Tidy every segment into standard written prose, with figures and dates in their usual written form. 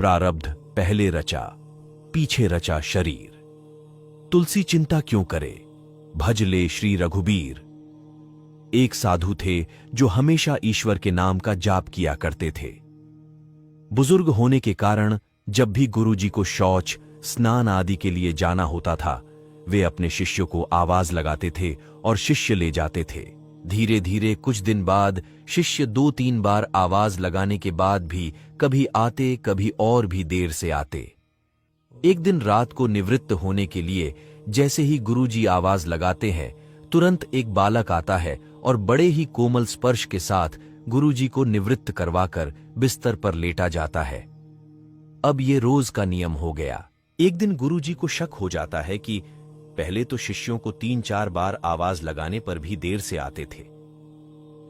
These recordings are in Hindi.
प्रारब्ध पहले रचा, पीछे रचा शरीर। तुलसी चिंता क्यों करे, भज ले श्री रघुबीर। एक साधु थे जो हमेशा ईश्वर के नाम का जाप किया करते थे। बुजुर्ग होने के कारण जब भी गुरुजी को शौच, स्नान आदि के लिए जाना होता था, वे अपने शिष्यों को आवाज लगाते थे और शिष्य ले जाते थे। धीरे धीरे कुछ दिन बाद शिष्य 2-3 बार आवाज लगाने के बाद भी कभी आते, कभी और भी देर से आते। एक दिन रात को निवृत्त होने के लिए जैसे ही गुरुजी आवाज लगाते हैं, तुरंत एक बालक आता है और बड़े ही कोमल स्पर्श के साथ गुरुजी को निवृत्त करवाकर बिस्तर पर लेटा जाता है। अब ये रोज का नियम हो गया। एक दिन गुरुजी को शक हो जाता है कि पहले तो शिष्यों को 3-4 बार आवाज लगाने पर भी देर से आते थे,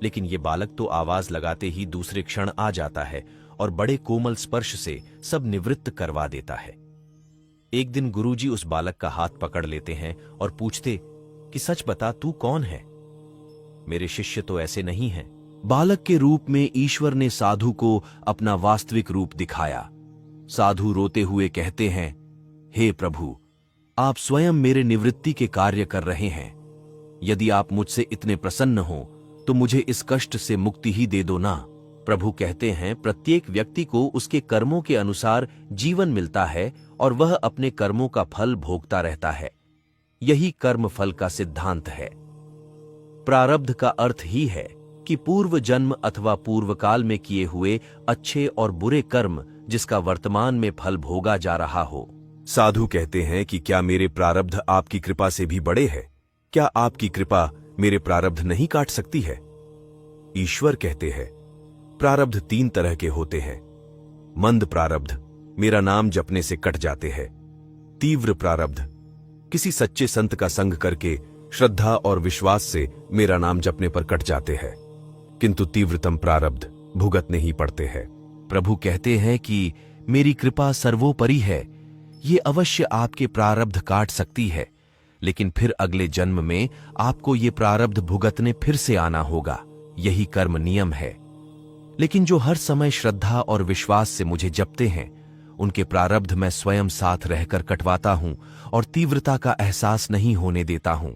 लेकिन ये बालक तो आवाज लगाते ही दूसरे क्षण आ जाता है और बड़े कोमल स्पर्श से सब निवृत्त करवा देता है। एक दिन गुरुजी उस बालक का हाथ पकड़ लेते हैं और पूछते कि सच बता, तू कौन है? मेरे शिष्य तो ऐसे नहीं हैं। बालक के रूप में ईश्वर ने साधु को अपना वास्तविक रूप दिखाया। साधु रोते हुए कहते हैं, हे प्रभु, आप स्वयं मेरे निवृत्ति के कार्य कर रहे हैं। यदि आप मुझसे इतने प्रसन्न हो तो मुझे इस कष्ट से मुक्ति ही दे दो ना। प्रभु कहते हैं, प्रत्येक व्यक्ति को उसके कर्मों के अनुसार जीवन मिलता है और वह अपने कर्मों का फल भोगता रहता है। यही कर्म फल का सिद्धांत है। प्रारब्ध का अर्थ ही है कि पूर्व जन्म अथवा पूर्व काल में किए हुए अच्छे और बुरे कर्म जिसका वर्तमान में फल भोगा जा रहा हो। साधु कहते हैं कि क्या मेरे प्रारब्ध आपकी कृपा से भी बड़े हैं? क्या आपकी कृपा मेरे प्रारब्ध नहीं काट सकती है? ईश्वर कहते हैं, प्रारब्ध 3 तरह के होते हैं। मंद प्रारब्ध मेरा नाम जपने से कट जाते हैं। तीव्र प्रारब्ध किसी सच्चे संत का संग करके श्रद्धा और विश्वास से मेरा नाम जपने पर कट जाते हैं, किंतु तीव्रतम प्रारब्ध भुगतने ही पड़ते हैं। प्रभु कहते हैं कि मेरी कृपा सर्वोपरि है। ये अवश्य आपके प्रारब्ध काट सकती है, लेकिन फिर अगले जन्म में आपको ये प्रारब्ध भुगतने फिर से आना होगा। यही कर्म नियम है। लेकिन जो हर समय श्रद्धा और विश्वास से मुझे जपते हैं, उनके प्रारब्ध मैं स्वयं साथ रहकर कटवाता हूं और तीव्रता का एहसास नहीं होने देता हूं।